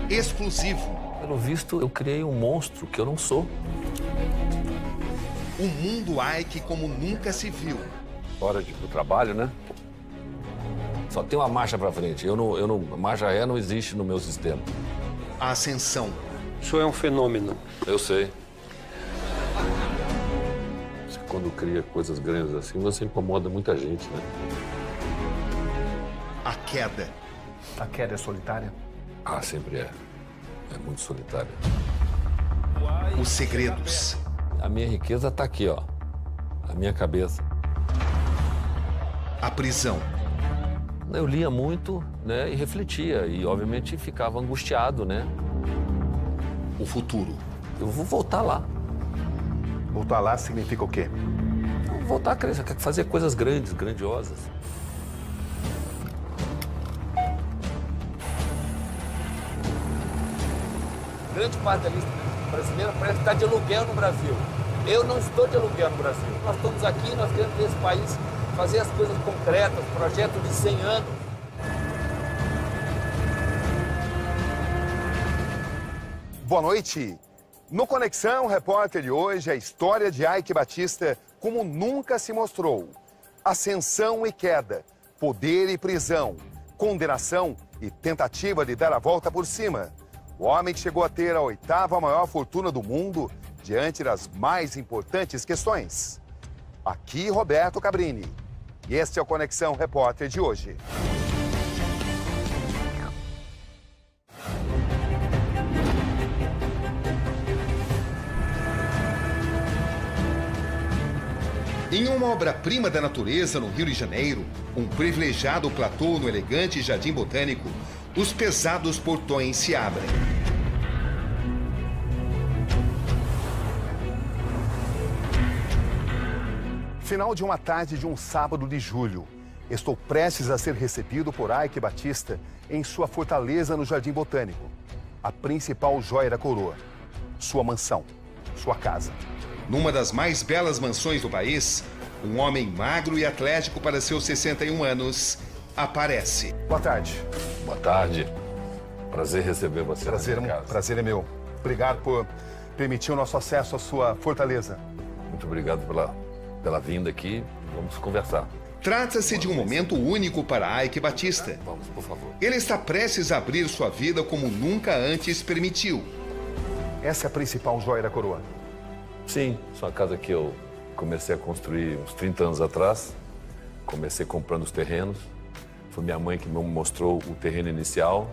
exclusivo. Pelo visto, eu criei um monstro que eu não sou. Um mundo Ike como nunca se viu. Hora de ir pro trabalho, né? Só tem uma marcha pra frente. Marcha ré não existe no meu sistema. A ascensão. O senhor é um fenômeno. Eu sei. Quando cria coisas grandes assim, você incomoda muita gente, né? A queda. A queda é solitária? Ah, sempre é. É muito solitária. Os segredos. A minha riqueza tá aqui, ó. A minha cabeça. A prisão. Eu lia muito, né, e refletia. E, obviamente, ficava angustiado, né? O futuro. Eu vou voltar lá. Voltar lá significa o quê? Eu vou voltar a crescer, fazer coisas grandes, grandiosas. Grande parte da lista brasileira parece estar de aluguel no Brasil. Eu não estou de aluguel no Brasil. Nós estamos aqui, nós queremos ver esse país fazer as coisas concretas, projeto de 100 anos. Boa noite. No Conexão Repórter de hoje, a história de Ike Batista como nunca se mostrou. Ascensão e queda, poder e prisão, condenação e tentativa de dar a volta por cima. O homem que chegou a ter a 8ª maior fortuna do mundo diante das mais importantes questões. Aqui, Roberto Cabrini. E este é o Conexão Repórter de hoje. Em uma obra-prima da natureza no Rio de Janeiro, um privilegiado platô no elegante Jardim Botânico, os pesados portões se abrem. Final de uma tarde de um sábado de julho. Estou prestes a ser recebido por Ike Batista em sua fortaleza no Jardim Botânico. A principal joia da coroa. Sua mansão, sua casa. Numa das mais belas mansões do país, um homem magro e atlético para seus 61 anos aparece. Boa tarde. Boa tarde. Prazer receber você Prazer, na minha casa. prazer é meu. Obrigado por permitir o nosso acesso à sua fortaleza. Muito obrigado pela vinda aqui. Vamos conversar. Trata-se de um momento único para Ike Batista. Vamos, por favor. Ele está prestes a abrir sua vida como nunca antes permitiu. Essa é a principal joia da coroa. Sim, isso é uma casa que eu comecei a construir uns 30 anos atrás. Comecei comprando os terrenos. Foi minha mãe que me mostrou o terreno inicial.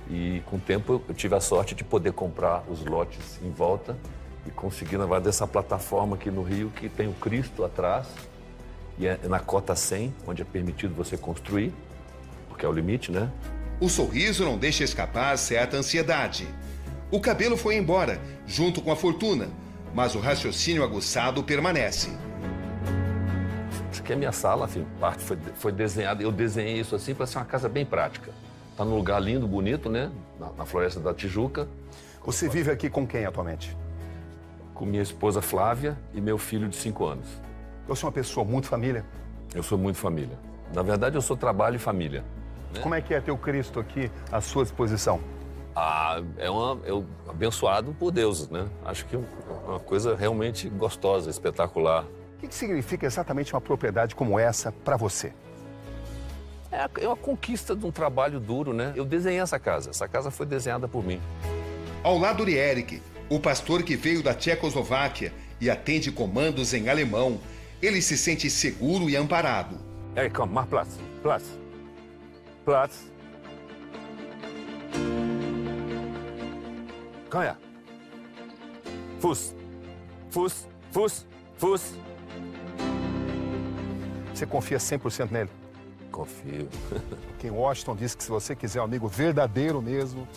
E com o tempo eu tive a sorte de poder comprar os lotes em volta e conseguir, na verdade, essa plataforma aqui no Rio que tem o Cristo atrás. E é na cota 100, onde é permitido você construir, porque é o limite, né? O sorriso não deixa escapar certa ansiedade. O cabelo foi embora, junto com a fortuna, mas o raciocínio aguçado permanece. Isso aqui é minha sala, assim, parte foi desenhada. Eu desenhei isso assim para ser uma casa bem prática. Está num lugar lindo, bonito, né? Na Floresta da Tijuca. Você vive aqui com quem atualmente? Com minha esposa Flávia e meu filho de 5 anos. Eu sou uma pessoa muito família. Eu sou muito família. Na verdade, eu sou trabalho e família. Né? Como é que é ter o Cristo aqui à sua disposição? Ah, eu abençoado por Deus, né? Acho que é uma coisa realmente gostosa, espetacular. O que significa exatamente uma propriedade como essa para você? É uma conquista de um trabalho duro, né? Eu desenhei essa casa. Essa casa foi desenhada por mim. Ao lado de Eric, o pastor que veio da Tchecoslováquia e atende comandos em alemão, ele se sente seguro e amparado. Eric, komm, mach Platz. Platz. Platz. Komm her. Fuß. Fuß. Fuß. Fuß. Você confia 100% nele? Confio. Porque em Washington diz que se você quiser um amigo verdadeiro mesmo,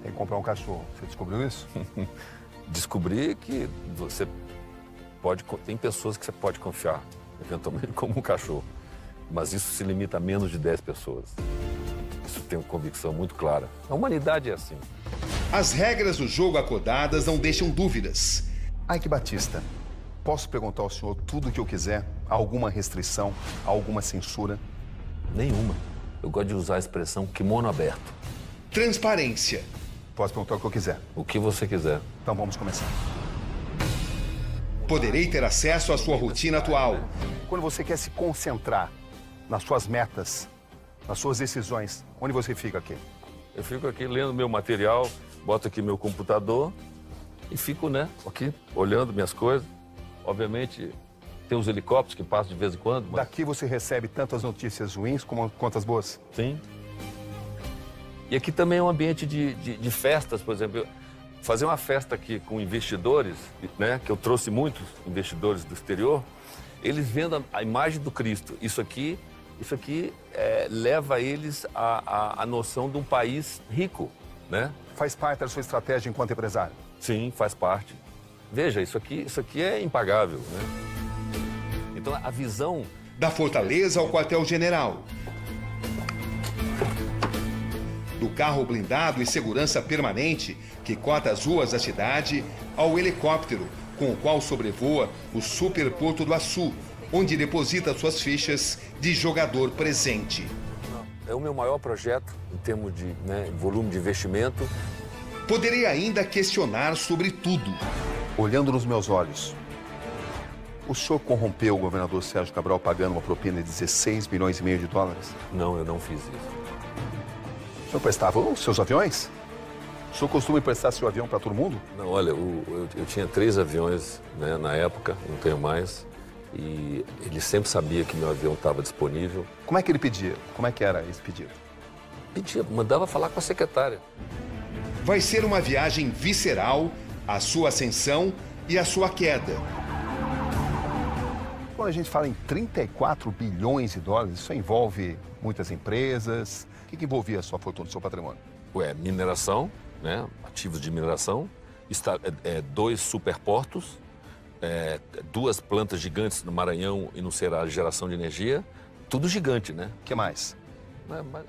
tem que comprar um cachorro. Você descobriu isso? Descobri que você pode... Tem pessoas que você pode confiar, eventualmente como um cachorro. Mas isso se limita a menos de 10 pessoas. Isso tem uma convicção muito clara. A humanidade é assim. As regras do jogo acordadas não deixam dúvidas. Ike Batista, posso perguntar ao senhor tudo o que eu quiser? Há alguma restrição? Há alguma censura? Nenhuma. Eu gosto de usar a expressão kimono aberto. Transparência. Posso perguntar o que eu quiser. O que você quiser. Então vamos começar. Poderei ter acesso à sua rotina atual. Quando você quer se concentrar nas suas metas, nas suas decisões, onde você fica aqui? Eu fico aqui lendo meu material, boto aqui meu computador e fico, né, aqui olhando minhas coisas. Obviamente, tem os helicópteros que passam de vez em quando. Mas... Daqui você recebe tantas notícias ruins quanto as boas? Sim. E aqui também é um ambiente de festas, por exemplo. Fazer uma festa aqui com investidores, né, que eu trouxe muitos investidores do exterior, eles vendo a imagem do Cristo. Isso aqui leva eles à noção de um país rico, né? Faz parte da sua estratégia enquanto empresário? Sim, faz parte. Veja, isso aqui é impagável, né? Então, a visão... Da Fortaleza ao quartel-general. Do carro blindado e segurança permanente que cota as ruas da cidade ao helicóptero com o qual sobrevoa o Super Porto do Açu, onde deposita suas fichas de jogador presente. É o meu maior projeto em termos de volume de investimento. Poderei ainda questionar sobre tudo. Olhando nos meus olhos, o senhor corrompeu o governador Sérgio Cabral pagando uma propina de 16 milhões e meio de dólares? Não, eu não fiz isso. O senhor prestava os seus aviões? O senhor costuma emprestar seu avião para todo mundo? Não, olha, eu tinha 3 aviões, né, na época, não tenho mais. E ele sempre sabia que meu avião estava disponível. Como é que ele pedia? Como é que era esse pedido? Pedia, mandava falar com a secretária. Vai ser uma viagem visceral, a sua ascensão e a sua queda. Quando a gente fala em 34 bilhões de dólares, isso envolve muitas empresas. O que envolvia a sua fortuna, o seu patrimônio? Mineração, né? Ativos de mineração, 2 superportos, 2 plantas gigantes no Maranhão e no Ceará de geração de energia, tudo gigante, né? O que mais?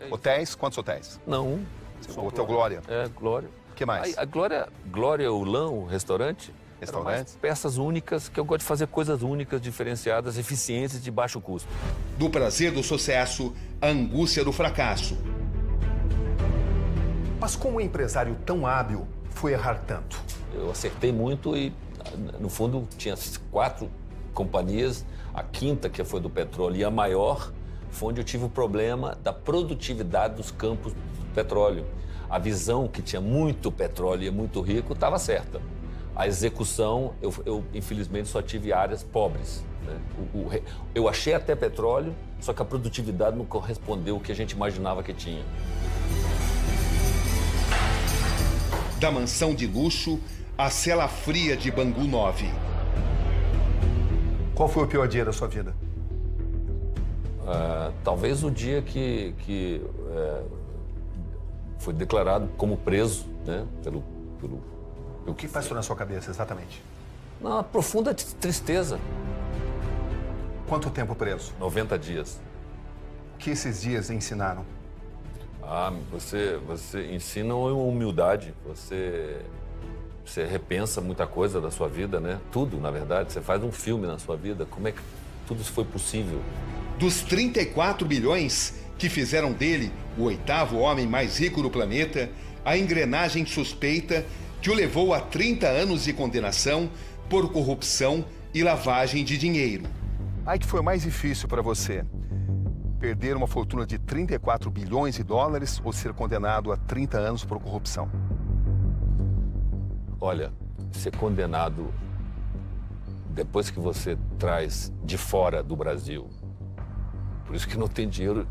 Hotéis? Quantos hotéis? Não. O Hotel Glória? Glória. O que mais? A Glória Ulan, o restaurante. Restaurantes? Peças únicas, que eu gosto de fazer coisas únicas, diferenciadas, eficientes de baixo custo. Do prazer do sucesso, à angústia do fracasso. Mas como um empresário tão hábil foi errar tanto? Eu acertei muito e, no fundo, tinha 4 companhias. A quinta, que foi do petróleo, e a maior foi onde eu tive o problema da produtividade dos campos do petróleo. A visão que tinha muito petróleo e muito rico estava certa. A execução, eu infelizmente só tive áreas pobres, né? Eu achei até petróleo, só que a produtividade não correspondeu ao que a gente imaginava que tinha. Da mansão de luxo à cela fria de Bangu 9. Qual foi o pior dia da sua vida? Talvez o dia que foi declarado como preso, né? O que passou na sua cabeça, exatamente? Uma profunda tristeza. Quanto tempo preso? 90 dias. O que esses dias ensinaram? Você ensina uma humildade, você repensa muita coisa da sua vida, né? Tudo, na verdade. Você faz um filme na sua vida. Como é que tudo isso foi possível? Dos 34 bilhões que fizeram dele o 8º homem mais rico do planeta, a engrenagem suspeita que o levou a 30 anos de condenação por corrupção e lavagem de dinheiro. Aí que foi mais difícil para você? Perder uma fortuna de 34 bilhões de dólares ou ser condenado a 30 anos por corrupção? Olha, ser condenado depois que você traz de fora do Brasil. Por isso que não tem dinheiro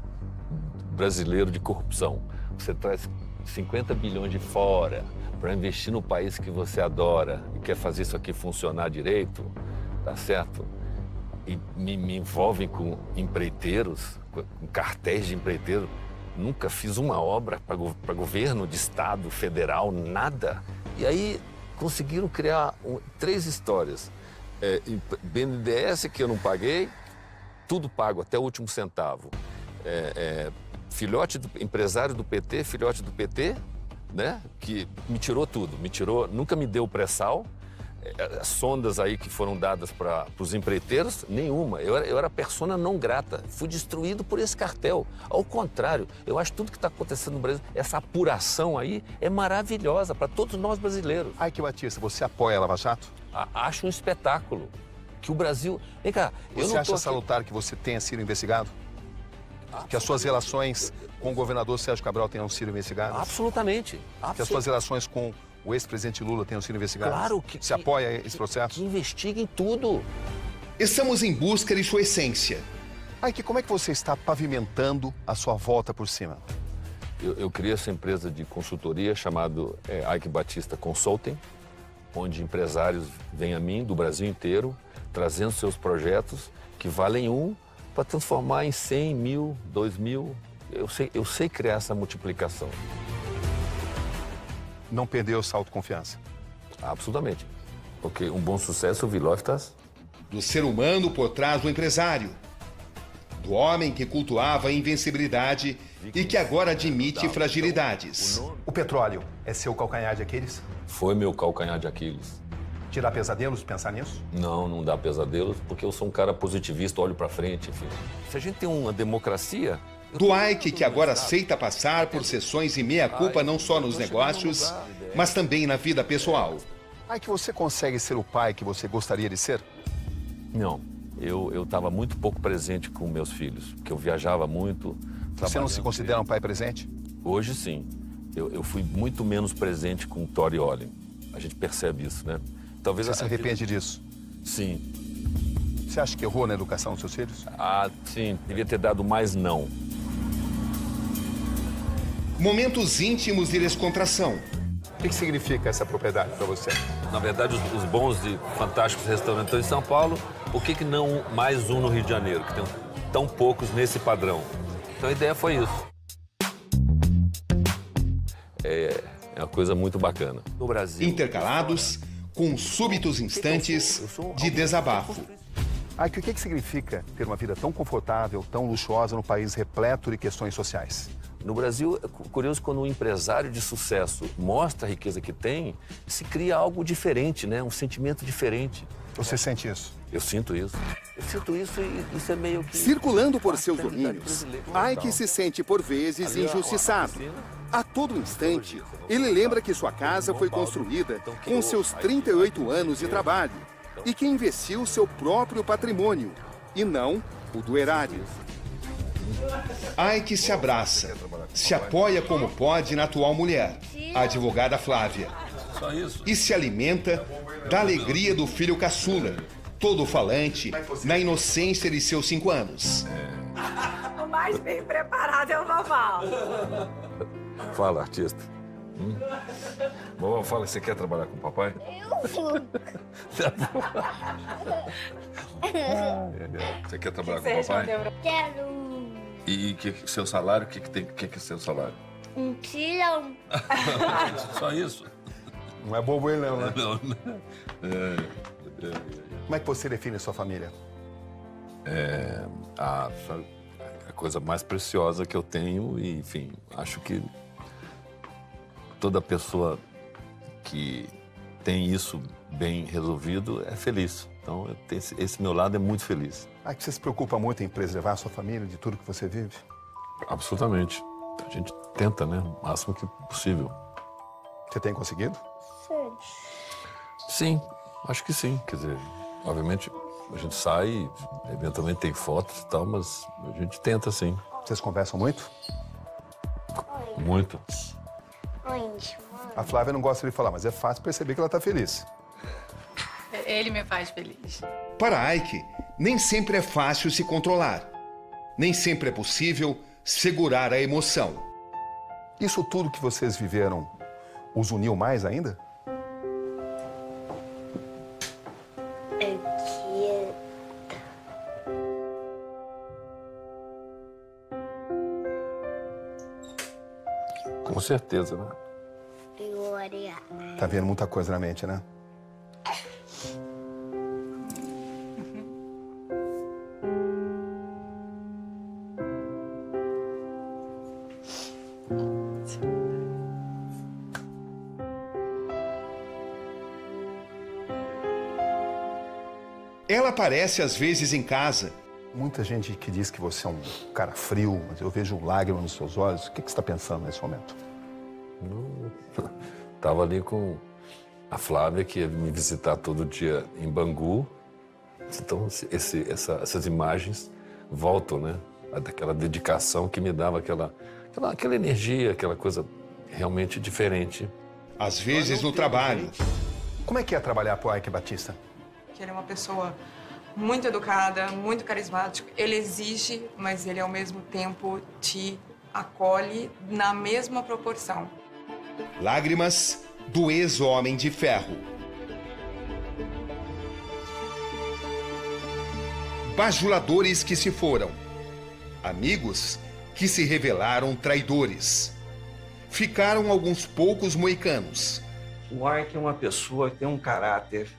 brasileiro de corrupção. Você traz 50 bilhões de fora para investir no país que você adora e quer fazer isso aqui funcionar direito, tá certo? E me envolvem com empreiteiros, com cartéis de empreiteiro. Nunca fiz uma obra para governo de estado, federal, nada. E aí conseguiram criar 3 histórias. BNDES que eu não paguei, tudo pago até o último centavo. Empresário do PT, filhote do PT, né? Que me tirou tudo, nunca me deu pré-sal. As sondas aí que foram dadas para os empreiteiros, nenhuma. Eu era persona não grata. Fui destruído por esse cartel. Ao contrário, eu acho que tudo que está acontecendo no Brasil, essa apuração aí, é maravilhosa para todos nós brasileiros. Ike Batista, você apoia a Lava Jato? Acho um espetáculo. Que o Brasil... Vem cá, eu Você não acha tô aqui... salutar que você tenha sido investigado? Que as suas relações com o governador Sérgio Cabral tenham sido investigadas? Absolutamente. Que as suas relações com o ex-presidente Lula tenham sido investigadas? Claro que... Você apoia esse processo? Que investiguem tudo. Estamos em busca de sua essência. Ike, como é que você está pavimentando a sua volta por cima? Eu criei essa empresa de consultoria chamada Ike Batista Consulting, onde empresários vêm a mim do Brasil inteiro, trazendo seus projetos que valem para transformar em 100 mil, 2 mil. Eu sei criar essa multiplicação. Não perdeu sua autoconfiança? Absolutamente. Porque um bom sucesso, Vilófitas. Do ser humano por trás do empresário. Do homem que cultuava a invencibilidade e que agora admite fragilidades. O petróleo é seu calcanhar de Aquiles? Foi meu calcanhar de Aquiles. Te dá pesadelos pensar nisso? Não dá pesadelos, porque eu sou um cara positivista, olho pra frente, enfim. Se a gente tem uma democracia... Do Ike, que agora aceita passar por sessões e meia-culpa não só nos negócios, mas também na vida pessoal. Ike, você consegue ser o pai que você gostaria de ser? Não, eu estava muito pouco presente com meus filhos, porque eu viajava muito. Você não se considera um pai presente? Hoje, sim. Eu fui muito menos presente com o Tori Olin. A gente percebe isso, né? Talvez Você se arrepende disso? Sim. Você acha que errou na educação dos seus filhos? Sim. Devia ter dado mais não. Momentos íntimos de descontração. O que significa essa propriedade para você? Na verdade, os bons e fantásticos restaurantes estão em São Paulo. Por que não mais um no Rio de Janeiro, que tem tão poucos nesse padrão? Então a ideia foi isso. É uma coisa muito bacana. No Brasil... Intercalados com súbitos instantes de desabafo. Ike, o que significa ter uma vida tão confortável, tão luxuosa num país repleto de questões sociais? No Brasil, é curioso, quando um empresário de sucesso mostra a riqueza que tem, se cria algo diferente, né? Um sentimento diferente. Você sente isso? Eu sinto isso. Eu sinto isso e isso é meio que... Circulando por seus domínios, Ike se sente por vezes injustiçado. A todo instante, ele lembra que sua casa foi construída com seus 38 anos de trabalho e que investiu seu próprio patrimônio, e não o do erário. Ike se abraça, se apoia como pode na atual mulher, a advogada Flávia. E se alimenta da alegria do filho caçula, todo falante, na inocência de seus 5 anos. O mais bem preparado é o Vovó. Fala, artista. Vovó, fala, você quer trabalhar com o papai? Você quer trabalhar com o papai? Quero E seu salário, o que é seu salário? um tirão. Só isso? Não é bobo ele não, né? Não. Como é que você define a sua família? A coisa mais preciosa que eu tenho e, enfim, acho que toda pessoa que tem isso bem resolvido é feliz. Então, esse meu lado é muito feliz. Ike, você se preocupa muito em preservar a sua família de tudo que você vive? Absolutamente. A gente tenta, né? O máximo que possível. Você tem conseguido? Sim, acho que sim. Quer dizer, obviamente a gente sai, eventualmente tem fotos e tal, mas a gente tenta sim. Vocês conversam muito? Muito. Onde? A Flávia não gosta de falar, mas é fácil perceber que ela está feliz. Ele me faz feliz. Para Ike, nem sempre é fácil se controlar. Nem sempre é possível segurar a emoção. Isso tudo que vocês viveram os uniu mais ainda? Com certeza, né? Glória. Tá vendo muita coisa na mente, né? Ela aparece às vezes em casa. Muita gente que diz que você é um cara frio, mas eu vejo lágrimas nos seus olhos. O que você está pensando nesse momento? Tava ali com a Flávia, que ia me visitar todo dia em Bangu. Então, essas imagens voltam, né? Daquela dedicação que me dava aquela energia, aquela coisa realmente diferente. Às vezes no trabalho. Como é que é trabalhar pro Ike Batista? Que ele é uma pessoa muito educada, muito carismática. Ele exige, mas ele ao mesmo tempo te acolhe na mesma proporção. Lágrimas do ex-Homem de Ferro. Bajuladores que se foram. Amigos que se revelaram traidores. Ficaram alguns poucos moicanos. O Ike é uma pessoa que tem um caráter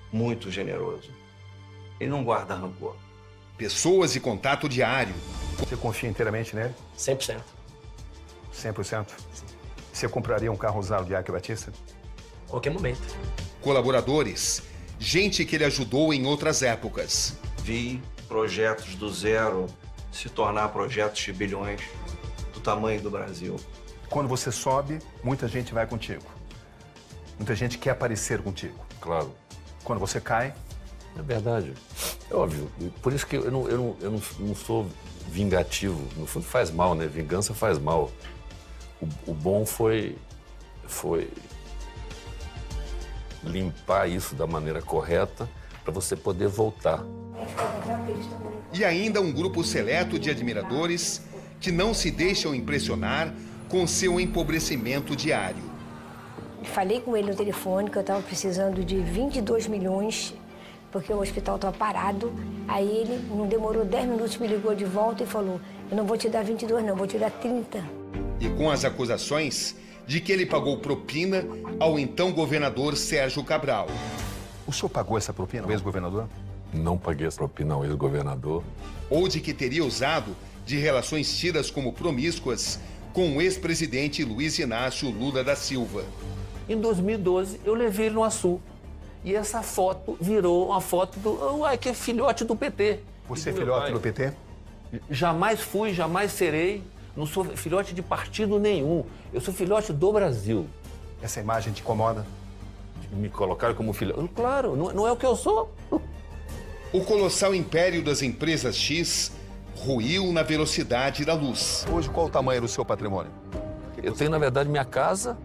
muito generoso. Ele não guarda rancor. Pessoas de contato diário. Você confia inteiramente nele? 100%. 100%? Você compraria um carro usado de Ike Batista? Qualquer momento. Colaboradores. Gente que ele ajudou em outras épocas. Vi projetos do zero se tornar projetos de bilhões do tamanho do Brasil. Quando você sobe, muita gente vai contigo. Muita gente quer aparecer contigo. Claro. Quando você cai... É verdade. É óbvio. Por isso que eu não sou vingativo. No fundo faz mal, né? Vingança faz mal. O bom foi limpar isso da maneira correta para você poder voltar. E ainda um grupo seleto de admiradores que não se deixam impressionar com seu empobrecimento diário. Falei com ele no telefone que eu estava precisando de 22 milhões, porque o hospital estava parado. Aí ele, não demorou 10 minutos, me ligou de volta e falou: eu não vou te dar 22 não, vou te dar 30. E com as acusações de que ele pagou propina ao então governador Sérgio Cabral. O senhor pagou essa propina ao ex-governador? Não paguei essa propina ao ex-governador. Ou de que teria usado de relações tidas como promíscuas com o ex-presidente Luiz Inácio Lula da Silva. Em 2012, eu levei ele no Açu. E essa foto virou uma foto do... Uai, que é filhote do PT. Você é filhote do PT? Jamais fui, jamais serei. Não sou filhote de partido nenhum. Eu sou filhote do Brasil. Essa imagem te incomoda? Me colocaram como filhote? Claro, não é o que eu sou. O colossal império das empresas X ruiu na velocidade da luz. Hoje, qual o tamanho do seu patrimônio? Eu tenho, na verdade, minha casa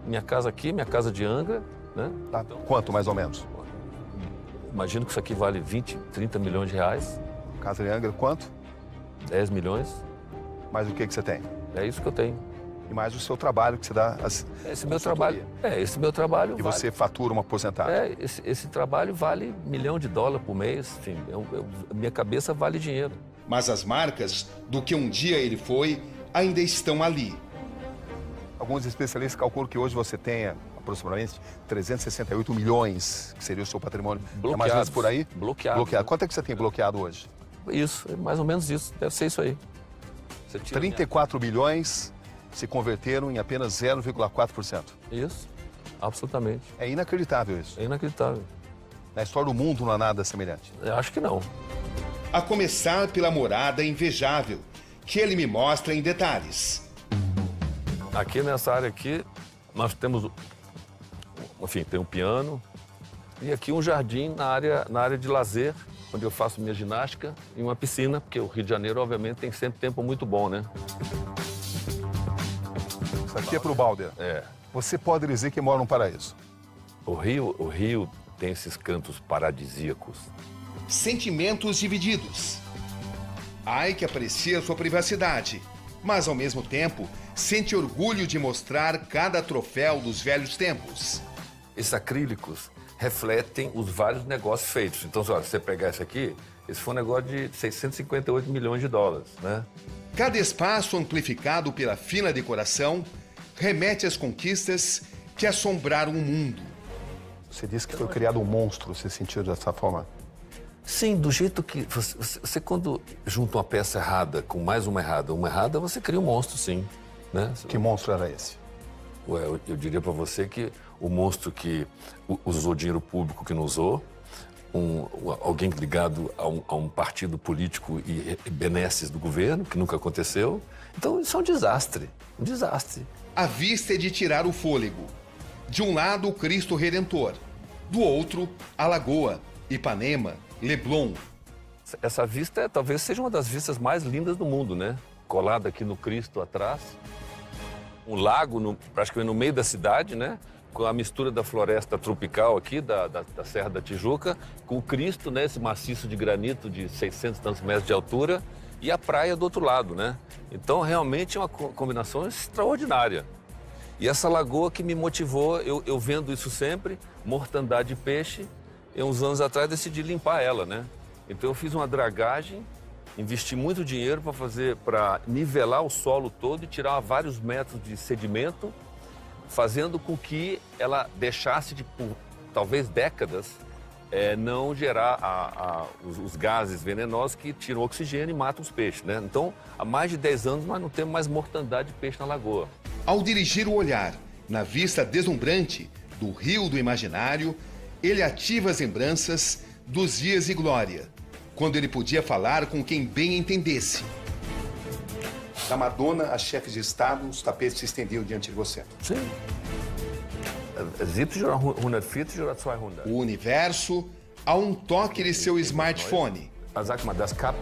aqui, minha casa de Angra, né? Tá. Quanto, mais ou menos? Imagino que isso aqui vale 20, 30 milhões de reais. Casa de Angra, quanto? 10 milhões. Mais o que você tem? É isso que eu tenho. E mais o seu trabalho que você dá Esse meu trabalho. Esse meu trabalho. E você fatura uma porcentagem. Esse trabalho vale $1 milhão por mês. Enfim, minha cabeça vale dinheiro. Mas as marcas do que um dia ele foi ainda estão ali. Alguns especialistas calculam que hoje você tenha aproximadamente 368 milhões, que seria o seu patrimônio. Bloqueados. É mais ou menos por aí? Bloqueado. Quanto é que você tem bloqueado hoje? Isso, é mais ou menos isso. Deve ser isso aí. 34 bilhões se converteram em apenas 0,4%. Isso, absolutamente. É inacreditável isso. É inacreditável. Na história do mundo não há nada semelhante. Eu acho que não. A começar pela morada invejável, que ele me mostra em detalhes. Aqui nessa área aqui, nós temos, enfim, tem um piano e aqui um jardim na área de lazer, onde eu faço minha ginástica, e uma piscina, porque o Rio de Janeiro, obviamente, tem sempre tempo muito bom, né? Isso aqui é pro Balder. É. Você pode dizer que mora num paraíso. O Rio tem esses cantos paradisíacos. Sentimentos divididos. Ike aprecia sua privacidade, mas ao mesmo tempo sente orgulho de mostrar cada troféu dos velhos tempos. Esses acrílicos refletem os vários negócios feitos. Então, se você pegar esse aqui, esse foi um negócio de $658 milhões, né? Cada espaço amplificado pela fina decoração remete às conquistas que assombraram o mundo. Você disse que foi criado um monstro, você sentiu dessa forma? Sim, do jeito que... Você quando junta uma peça errada com mais uma errada, você cria um monstro, sim. Né? Que monstro era esse? Eu diria para você que o monstro que usou dinheiro público que não usou, alguém ligado a um partido político e benesses do governo, que nunca aconteceu. Então, isso é um desastre, um desastre. A vista é de tirar o fôlego. De um lado, o Cristo Redentor. Do outro, a Lagoa, Ipanema, Leblon. Essa vista talvez seja uma das vistas mais lindas do mundo, né? Colada aqui no Cristo atrás. Um lago praticamente no meio da cidade, né? Com a mistura da floresta tropical aqui, da Serra da Tijuca, com o Cristo, né? Esse maciço de granito de 600 e tantos metros de altura, e a praia do outro lado, né? Então, realmente é uma combinação extraordinária. E essa lagoa que me motivou, eu vendo isso sempre, mortandade de peixe, e uns anos atrás decidi limpar ela, né? Então eu fiz uma dragagem, investi muito dinheiro para nivelar o solo todo e tirar vários metros de sedimento, fazendo com que ela deixasse, por talvez décadas, não gerar os gases venenosos que tiram o oxigênio e matam os peixes, né? Então, há mais de 10 anos nós não temos mais mortandade de peixe na lagoa. Ao dirigir o olhar na vista deslumbrante do Rio do Imaginário, ele ativa as lembranças dos dias de glória, quando ele podia falar com quem bem entendesse. Da Madonna a chefes de Estado, os tapetes se estendiam diante de você. Sim. 70 oder 140 oder 200? O universo a um toque de seu smartphone. Sag mal, das Kap.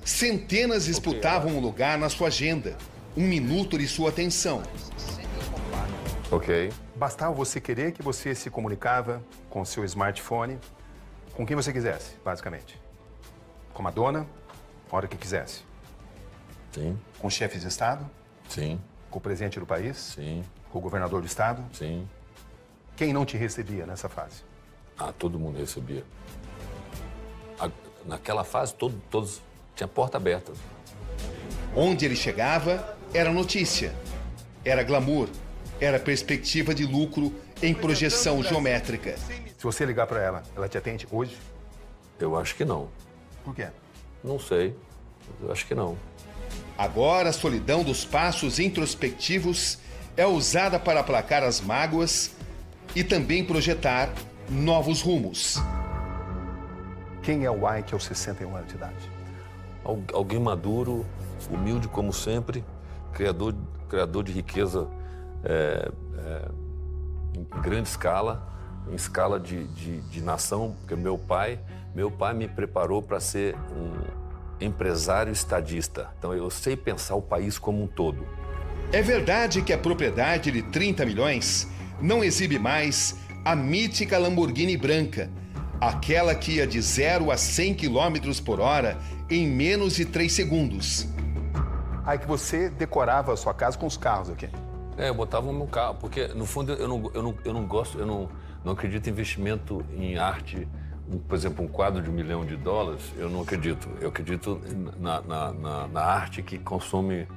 Centenas disputavam um lugar na sua agenda. Um minuto de sua atenção. Ok. Bastava você querer que você se comunicava com seu smartphone com quem você quisesse, basicamente. Com Madonna, a hora que quisesse. Sim. Com chefes de Estado? Sim. Com o presidente do país? Sim. Com o governador do Estado? Sim. Quem não te recebia nessa fase? Todo mundo recebia. Naquela fase, todos tinha porta aberta. Onde ele chegava, era notícia, era glamour, era perspectiva de lucro em projeção geométrica. Se você ligar para ela, ela te atende hoje? Eu acho que não. Por quê? Não sei. Eu acho que não. Agora, a solidão dos passos introspectivos é usada para aplacar as mágoas e também projetar novos rumos. Quem é o Ike aos 61 anos de idade? Alguém maduro, humilde como sempre, criador de riqueza em grande escala, em escala de nação, porque meu pai me preparou para ser um empresário estadista. Então eu sei pensar o país como um todo. É verdade que a propriedade de 30 milhões não exibe mais a mítica Lamborghini branca, aquela que ia de 0 a 100 km por hora em menos de 3 segundos. Aí que você decorava a sua casa com os carros aqui. Eu botava no meu carro, porque no fundo eu não acredito em investimento em arte. Por exemplo, um quadro de $1 milhão, eu não acredito. Eu acredito na arte que consome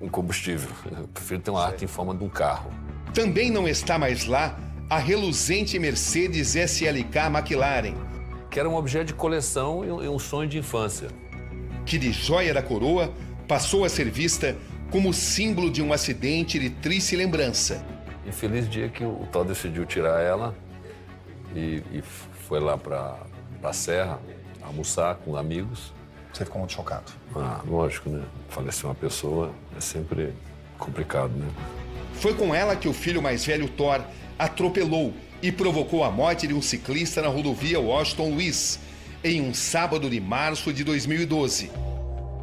um combustível. Eu prefiro ter uma arte em forma de um carro. Também não está mais lá a reluzente Mercedes SLK McLaren, que era um objeto de coleção e um sonho de infância. Que de joia da coroa passou a ser vista como símbolo de um acidente de triste lembrança. Infeliz dia que o Thor decidiu tirar ela e foi lá para a Serra almoçar com amigos. Você ficou muito chocado? Lógico, né? Falecer uma pessoa é sempre complicado, né? Foi com ela que o filho mais velho, Thor, atropelou e provocou a morte de um ciclista na rodovia Washington Luiz, em um sábado de março de 2012.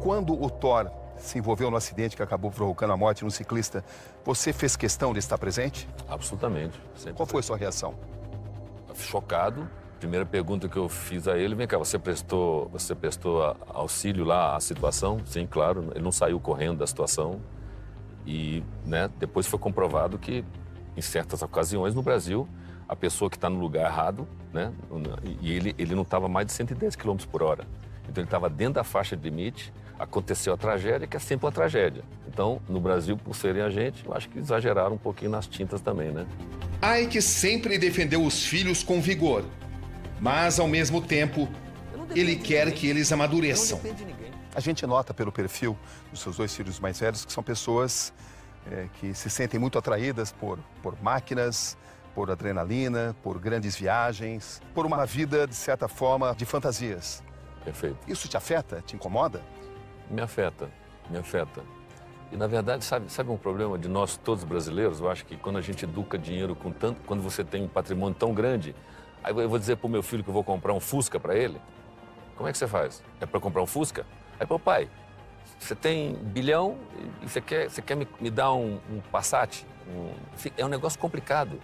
Quando o Thor se envolveu no acidente que acabou provocando a morte de um ciclista, você fez questão de estar presente? Absolutamente. Qual foi a sua reação? Chocado. Primeira pergunta que eu fiz a ele, vem cá, você prestou auxílio lá à situação? Sim, claro, ele não saiu correndo da situação. E depois foi comprovado que, em certas ocasiões no Brasil, a pessoa que está no lugar errado, e ele não estava mais de 110 km por hora. Então ele estava dentro da faixa de limite, aconteceu a tragédia, que é sempre uma tragédia. Então, no Brasil, por serem a gente, eu acho que exageraram um pouquinho nas tintas também, né? Ike sempre defendeu os filhos com vigor, mas, ao mesmo tempo, ele quer que eles amadureçam. A gente nota pelo perfil dos seus 2 filhos mais velhos que são pessoas que se sentem muito atraídas por máquinas, por adrenalina, por grandes viagens, por uma vida, de certa forma, de fantasias. Perfeito. Isso te afeta? Te incomoda? Me afeta, me afeta. E, na verdade, sabe um problema de nós todos brasileiros? Eu acho que quando a gente educa dinheiro com tanto... Quando você tem um patrimônio tão grande, aí eu vou dizer pro meu filho que eu vou comprar um Fusca para ele. Como é que você faz? É para comprar um Fusca? Aí, pô, pai, você tem bilhão e você quer me dar um Passat? É um negócio complicado.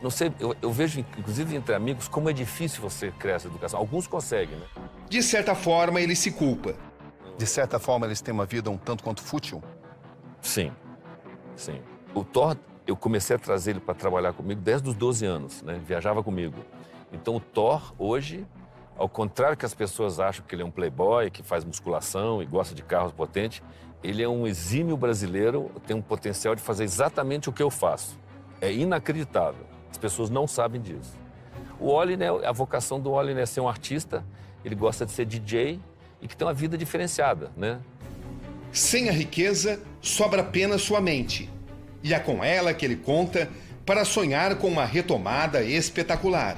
Não sei, eu vejo, inclusive entre amigos, como é difícil você criar essa educação. Alguns conseguem, né? De certa forma, ele se culpa. De certa forma, eles têm uma vida um tanto quanto fútil? Sim, sim. O Thor, eu comecei a trazer ele para trabalhar comigo desde os 12 anos, né? Viajava comigo. Então, o Thor, hoje, ao contrário que as pessoas acham que ele é um playboy, que faz musculação e gosta de carros potentes, ele é um exímio brasileiro, tem um potencial de fazer exatamente o que eu faço. É inacreditável. As pessoas não sabem disso. O Oli, né, a vocação do Oli é ser um artista, ele gosta de ser DJ e que tem uma vida diferenciada, né? Sem a riqueza, sobra apenas sua mente. E é com ela que ele conta para sonhar com uma retomada espetacular.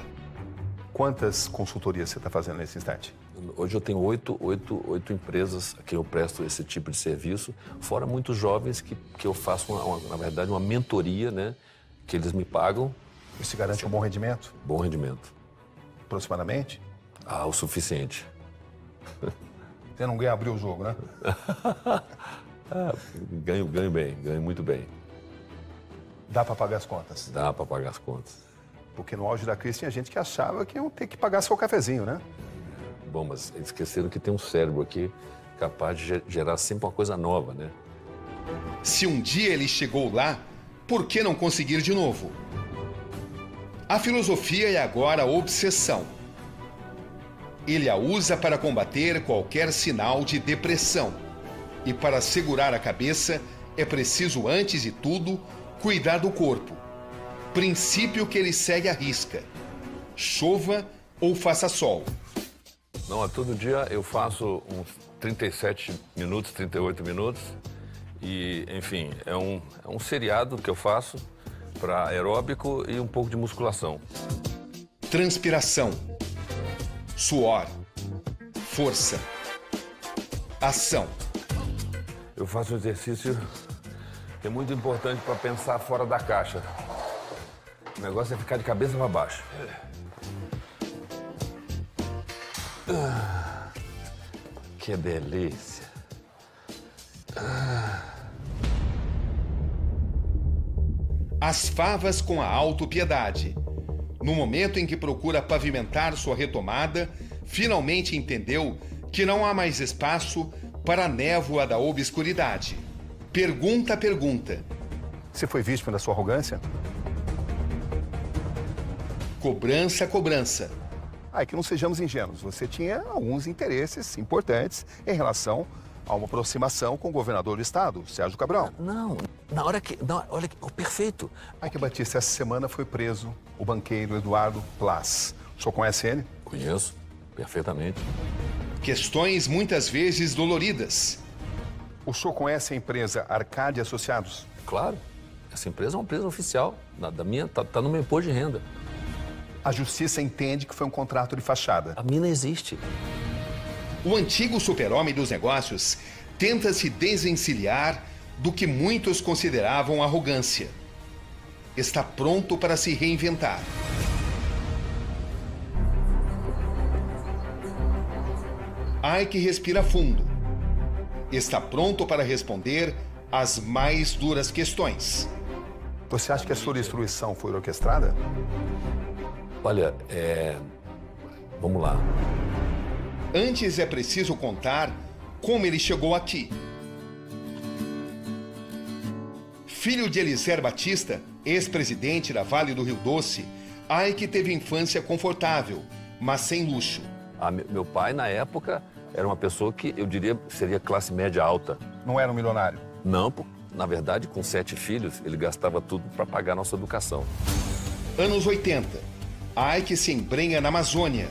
Quantas consultorias você está fazendo nesse instante? Hoje eu tenho oito empresas a quem eu presto esse tipo de serviço, fora muitos jovens que eu faço, na verdade, uma mentoria, né? Que eles me pagam. Isso garante um bom rendimento? Bom rendimento. Aproximadamente? Ah, o suficiente. Você não ganha abrir o jogo, né? Ganho bem, ganho muito bem. Dá para pagar as contas? Dá para pagar as contas. Porque no auge da crise tinha gente que achava que iam ter que pagar seu cafezinho, né? Bom, mas eles esqueceram que tem um cérebro aqui capaz de gerar sempre uma coisa nova, né? Se um dia ele chegou lá, por que não conseguir de novo? A filosofia é agora a obsessão. Ele a usa para combater qualquer sinal de depressão. E para segurar a cabeça, é preciso, antes de tudo, cuidar do corpo. Princípio que ele segue à risca. Chova ou faça sol. Não, todo dia eu faço uns 37 minutos, 38 minutos. E, enfim, é um seriado que eu faço para aeróbico e um pouco de musculação. Transpiração, suor, força, ação. Eu faço um exercício que é muito importante para pensar fora da caixa. O negócio é ficar de cabeça para baixo. Que delícia. As favas com a autopiedade. No momento em que procura pavimentar sua retomada, finalmente entendeu que não há mais espaço para a névoa da obscuridade. Pergunta. Você foi vítima da sua arrogância? Cobrança. É que não sejamos ingênuos. Você tinha alguns interesses importantes em relação a uma aproximação com o governador do estado, Sérgio Cabral. Não, olha que, perfeito. Eike Batista, essa semana foi preso o banqueiro Eduardo Plas. O senhor conhece ele? Conheço, perfeitamente. Questões muitas vezes doloridas. O senhor conhece a empresa Arcade Associados? Claro, essa empresa é uma empresa oficial, tá no meu imposto de renda. A justiça entende que foi um contrato de fachada. A mina existe. O antigo super-homem dos negócios tenta se desencilhar do que muitos consideravam arrogância. Está pronto para se reinventar. Eike respira fundo. Está pronto para responder às mais duras questões. Você acha que a sua destruição foi orquestrada? Olha, vamos lá. Antes é preciso contar como ele chegou aqui. Filho de Eliezer Batista, ex-presidente da Vale do Rio Doce, Eike teve infância confortável, mas sem luxo. Meu pai, na época, era uma pessoa que eu diria seria classe média alta. Não era um milionário? Não, na verdade, com 7 filhos, ele gastava tudo para pagar a nossa educação. Anos 80. Eike se embrenha na Amazônia.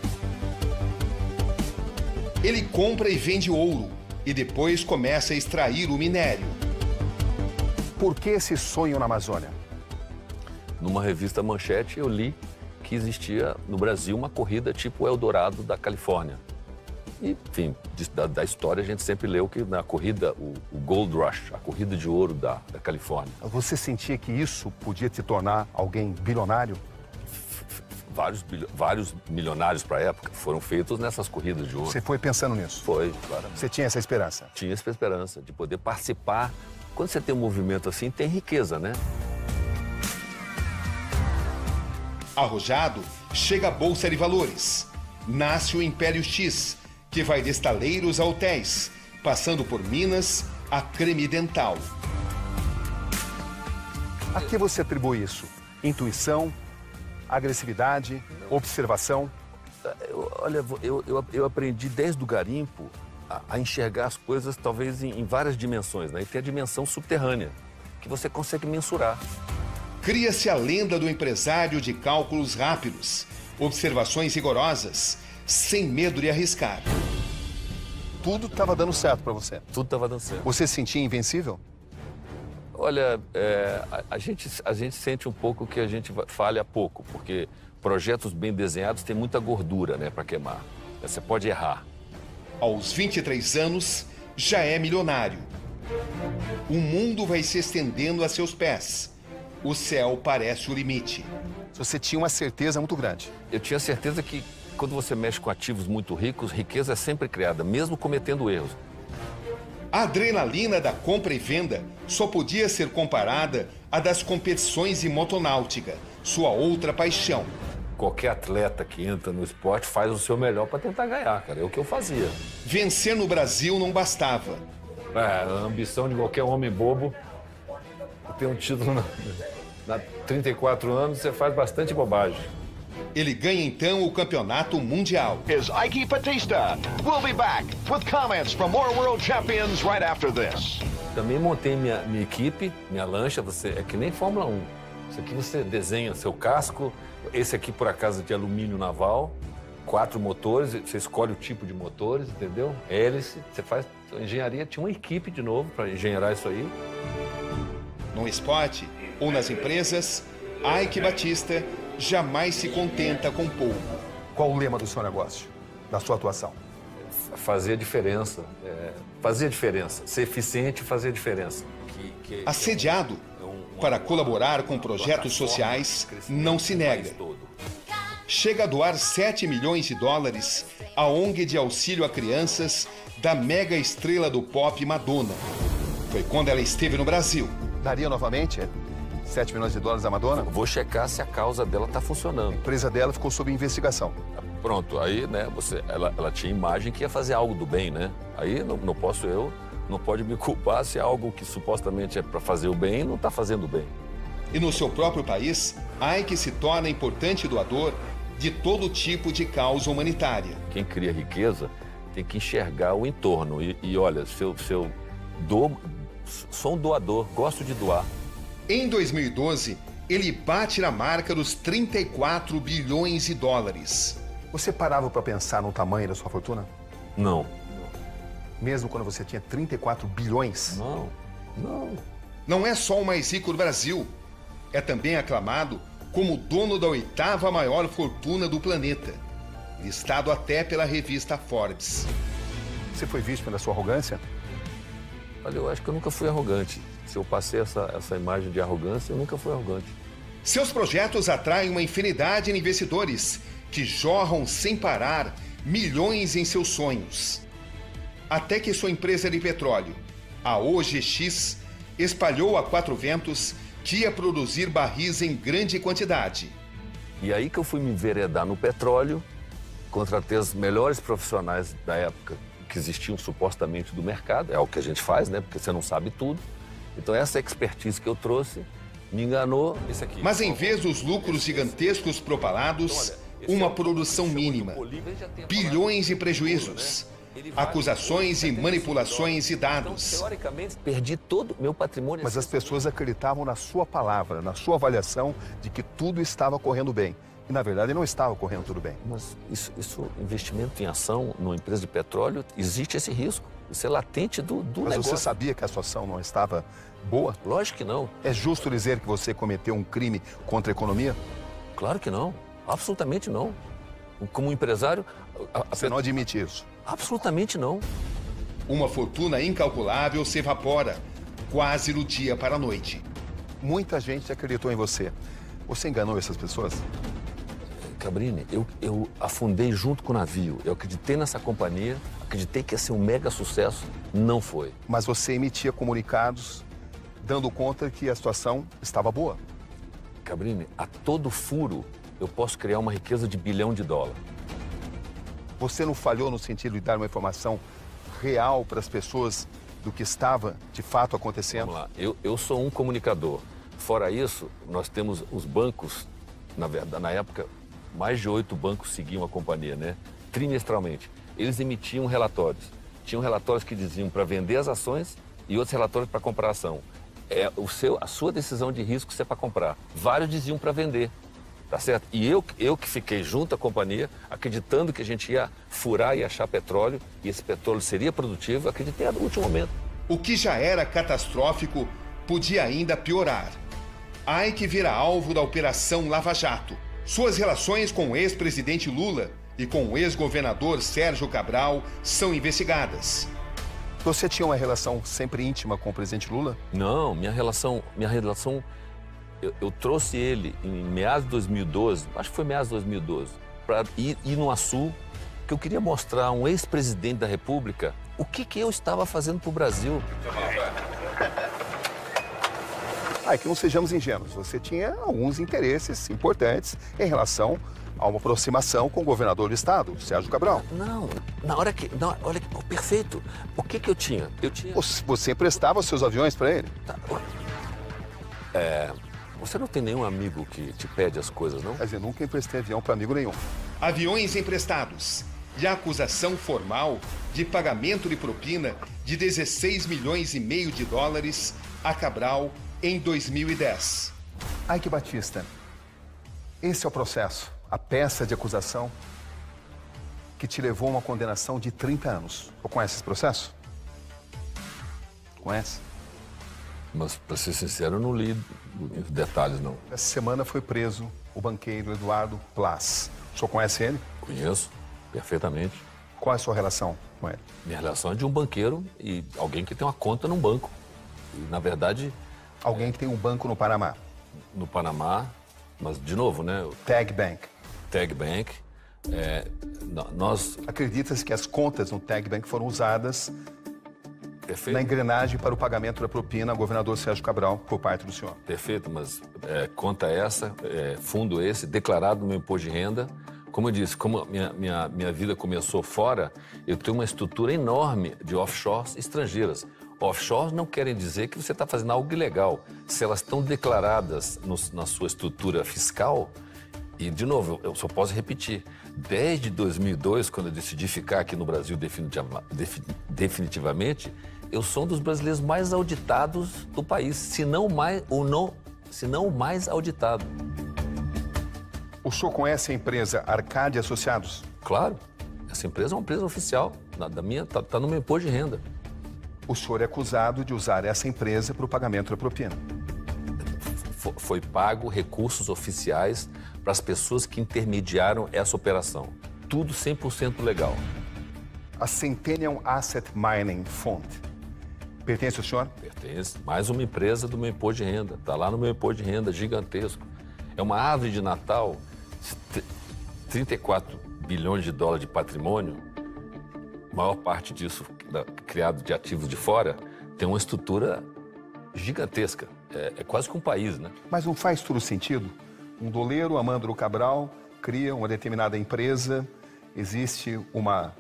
Ele compra e vende ouro e depois começa a extrair o minério. Por que esse sonho na Amazônia? Numa revista Manchete, eu li que existia no Brasil uma corrida tipo Eldorado da Califórnia. E, enfim, da história a gente sempre leu que na corrida, o Gold Rush, a corrida de ouro da Califórnia. Você sentia que isso podia te tornar alguém bilionário? Vários milionários para a época foram feitos nessas corridas de ouro. Você foi pensando nisso? Foi, claro. Você tinha essa esperança? Tinha essa esperança de poder participar. Quando você tem um movimento assim, tem riqueza, né? Arrojado, chega a Bolsa de Valores. Nasce o Império X, que vai de estaleiros a hotéis, passando por Minas a creme dental. A que você atribui isso? Intuição? Agressividade, observação? Eu aprendi desde o garimpo a enxergar as coisas talvez em várias dimensões, né? E tem a dimensão subterrânea, que você consegue mensurar. Cria-se a lenda do empresário de cálculos rápidos, observações rigorosas, sem medo de arriscar. Tudo estava dando certo para você? Tudo estava dando certo. Você se sentia invencível? Olha, a gente sente um pouco que a gente falha pouco, porque projetos bem desenhados têm muita gordura, né, para queimar. Você pode errar. Aos 23 anos, já é milionário. O mundo vai se estendendo a seus pés. O céu parece o limite. Você tinha uma certeza muito grande. Eu tinha certeza que quando você mexe com ativos muito ricos, riqueza é sempre criada, mesmo cometendo erros. A adrenalina da compra e venda só podia ser comparada à das competições de motonáutica, sua outra paixão. Qualquer atleta que entra no esporte faz o seu melhor para tentar ganhar, cara. É o que eu fazia. Vencer no Brasil não bastava. A ambição de qualquer homem bobo. Ter um título na 34 anos, você faz bastante bobagem. Ele ganha então o campeonato mundial. Is Ike Batista. We'll be back with comments from more world champions right after this. Também montei minha equipe, minha lancha, é que nem Fórmula 1. Isso aqui você desenha seu casco, esse aqui por acaso de alumínio naval, 4 motores, você escolhe o tipo de motores, entendeu? Hélice, você faz a engenharia, tinha uma equipe de novo para engenheirar isso aí. No esporte ou nas empresas, Ike Batista jamais se contenta com pouco. Qual o lema do seu negócio, da sua atuação? Fazer a diferença. Fazer a diferença. Ser eficiente e fazer a diferença. Assediado para colaborar com projetos sociais, não se nega. Chega a doar 7 milhões de dólares à ONG de auxílio a crianças da mega estrela do pop Madonna. Foi quando ela esteve no Brasil. Daria novamente 7 milhões de dólares à Madonna? Vou checar se a causa dela está funcionando. A empresa dela ficou sob investigação. Pronto, aí, né, ela tinha imagem que ia fazer algo do bem, né? Aí não pode me culpar se algo que supostamente é para fazer o bem não está fazendo o bem. E no seu próprio país, Ike se torna importante doador de todo tipo de causa humanitária. Quem cria riqueza tem que enxergar o entorno. E olha, sou um doador, gosto de doar. Em 2012, ele bate na marca dos 34 bilhões de dólares. Você parava para pensar no tamanho da sua fortuna? Não. Mesmo quando você tinha 34 bilhões? Não. Não é só o mais rico do Brasil. É também aclamado como dono da 8ª maior fortuna do planeta, listado até pela revista Forbes. Você foi vítima da sua arrogância? Olha, eu acho que eu nunca fui arrogante. Se eu passei essa imagem de arrogância, eu nunca fui arrogante. Seus projetos atraem uma infinidade de investidores que jorram sem parar milhões em seus sonhos. Até que sua empresa de petróleo, a OGX, espalhou a 4 ventos que ia produzir barris em grande quantidade. E aí que eu fui me enveredar no petróleo, contratei os melhores profissionais da época que existiam supostamente do mercado, é o que a gente faz, né? Porque você não sabe tudo. Então essa expertise que eu trouxe me enganou. Esse aqui. Mas em vez dos lucros gigantescos propalados, uma produção mínima, bilhões de prejuízos, acusações e manipulações de dados. Então, teoricamente, perdi todo o meu patrimônio. Mas as pessoas acreditavam na sua palavra, na sua avaliação de que tudo estava correndo bem. E, na verdade, não estava correndo tudo bem. Mas isso investimento em ação numa empresa de petróleo, existe esse risco. Isso é latente do Mas negócio. você sabia que a situação não estava boa? Lógico que não. É justo dizer que você cometeu um crime contra a economia? Claro que não. Absolutamente não. Como empresário... Você não admite isso? Absolutamente não. Uma fortuna incalculável se evapora, quase do dia para a noite. Muita gente acreditou em você. Você enganou essas pessoas? Cabrini, eu afundei junto com o navio. Eu acreditei nessa companhia, acreditei que ia ser um mega sucesso. Não foi. Mas você emitia comunicados dando conta que a situação estava boa. Cabrini, a todo furo eu posso criar uma riqueza de $1 bilhão. Você não falhou no sentido de dar uma informação real para as pessoas do que estava de fato acontecendo? Vamos lá, eu sou um comunicador. Fora isso, nós temos os bancos, na verdade, na época, mais de 8 bancos seguiam a companhia, né? Trimestralmente. Eles emitiam relatórios. Tinham relatórios que diziam para vender as ações e outros relatórios para comprar a ação. É a sua decisão de risco se é para comprar. Vários diziam para vender. Tá certo? E eu que fiquei junto à companhia, acreditando que a gente ia furar e achar petróleo, e esse petróleo seria produtivo, acreditei no último momento. O que já era catastrófico podia ainda piorar. Ike vira alvo da Operação Lava Jato. Suas relações com o ex-presidente Lula e com o ex-governador Sérgio Cabral são investigadas. Você tinha uma relação sempre íntima com o presidente Lula? Não, minha relação eu trouxe ele em meados de 2012, acho que foi meados de 2012, para ir no Açu, que eu queria mostrar a um ex-presidente da República o que eu estava fazendo para o Brasil. Que não sejamos ingênuos, você tinha alguns interesses importantes em relação a uma aproximação com o governador do estado, Sérgio Cabral. Não, olha que, perfeito. O que eu tinha? Você emprestava seus aviões para ele? Você não tem nenhum amigo que te pede as coisas, não? Quer dizer, nunca emprestei avião para amigo nenhum. Aviões emprestados e a acusação formal de pagamento de propina de $16,5 milhões a Cabral em 2010. Ike Batista, esse é o processo, a peça de acusação que te levou a uma condenação de 30 anos. Você conhece esse processo? Conhece? Mas, para ser sincero, eu não li os detalhes, não. Essa semana foi preso o banqueiro Eduardo Plas. O senhor conhece ele? Conheço, perfeitamente. Qual é a sua relação com ele? Minha relação é de um banqueiro e alguém que tem uma conta num banco. E, na verdade... Alguém que tem um banco no Panamá? No Panamá, mas, de novo, né? Tag Bank. Tag Bank. Nós... Acredita-se que as contas no Tag Bank foram usadas... Perfeito. Na engrenagem para o pagamento da propina ao governador Sérgio Cabral por parte do senhor. Perfeito, mas conta essa, fundo esse, declarado no meu imposto de renda. Como eu disse, como minha vida começou fora, eu tenho uma estrutura enorme de offshores estrangeiras. Offshores não querem dizer que você está fazendo algo ilegal. Se elas estão declaradas na sua estrutura fiscal, e, de novo, eu só posso repetir, desde 2002, quando eu decidi ficar aqui no Brasil definitivamente, eu sou um dos brasileiros mais auditados do país, se não o mais auditado. O senhor conhece a empresa Arcade Associados? Claro. Essa empresa é uma empresa oficial, tá no meu imposto de renda. O senhor é acusado de usar essa empresa para o pagamento da propina. Foi pago recursos oficiais para as pessoas que intermediaram essa operação. Tudo 100% legal. A Centennial Asset Mining Fund pertence ao senhor? Pertence. Mais uma empresa do meu imposto de renda. Está lá no meu imposto de renda, gigantesco. É uma árvore de Natal, 34 bilhões de dólares de patrimônio. A maior parte disso, criado de ativos de fora, tem uma estrutura gigantesca. É quase que um país, né? Mas não faz todo sentido? Um doleiro, Amandro Cabral, cria uma determinada empresa, existe uma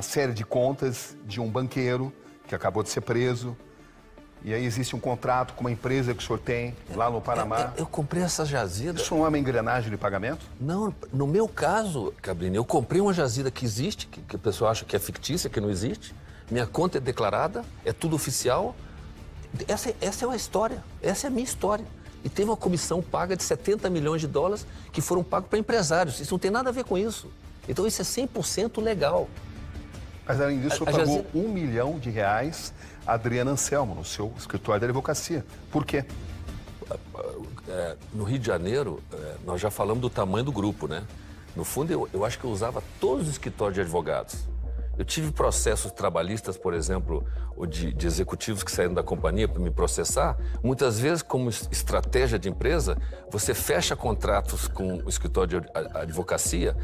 série de contas de um banqueiro que acabou de ser preso, e aí existe um contrato com uma empresa que o senhor tem lá no Panamá. Eu comprei essa jazida. Isso não é uma engrenagem de pagamento? Não, no meu caso, Cabrini, eu comprei uma jazida que existe, que o pessoal acha que é fictícia, que não existe. Minha conta é declarada, é tudo oficial. Essa é uma história, essa é a minha história. E teve uma comissão paga de $70 milhões que foram pagos para empresários. Isso não tem nada a ver com isso. Então isso é 100% legal. Mas além disso, o senhor pagou R$1 milhão a Adriana Anselmo no seu escritório da advocacia. Por quê? No Rio de Janeiro, nós já falamos do tamanho do grupo, né? No fundo, eu acho que eu usava todos os escritórios de advogados. Eu tive processos trabalhistas, por exemplo, ou de executivos que saíram da companhia para me processar. Muitas vezes, como estratégia de empresa, você fecha contratos com o escritório de advocacia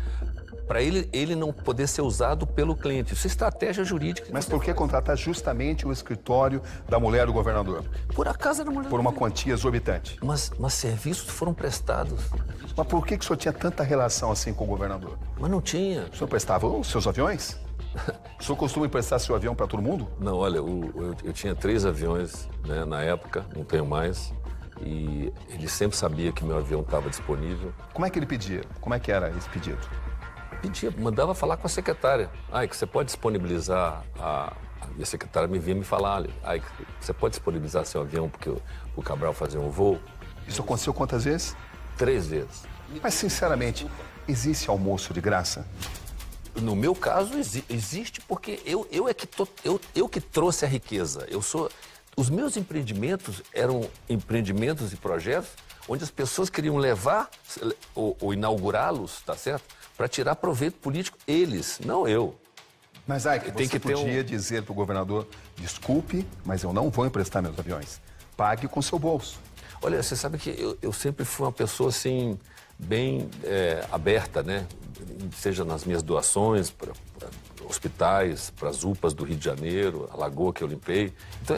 para ele não poder ser usado pelo cliente. Isso é estratégia jurídica. Mas por que contratar justamente o escritório da mulher do governador? Por acaso era mulher. Por uma quantia exorbitante. Mas serviços foram prestados. Mas por que o senhor tinha tanta relação assim com o governador? Mas não tinha. O senhor prestava os seus aviões? O senhor costuma emprestar seu avião para todo mundo? Não, olha, eu tinha 3 aviões, né, na época, não tenho mais. E ele sempre sabia que meu avião estava disponível. Como é que ele pedia? Como é que era esse pedido? Pedia, mandava falar com a secretária. Que você pode disponibilizar E a secretária me vinha me falar, você pode disponibilizar seu avião porque o Cabral fazia um voo? Isso aconteceu quantas vezes? 3 vezes. Mas, sinceramente, existe almoço de graça? No meu caso, existe porque eu que trouxe a riqueza. Os meus empreendimentos eram empreendimentos e projetos onde as pessoas queriam levar ou inaugurá-los, tá certo? Para tirar proveito político, eles, não eu. Mas, você podia dizer para o governador, desculpe, mas eu não vou emprestar meus aviões. Pague com seu bolso. Olha, você sabe que eu sempre fui uma pessoa, assim, bem aberta, né? Seja nas minhas doações para hospitais, para as UPAs do Rio de Janeiro, a lagoa que eu limpei. Então,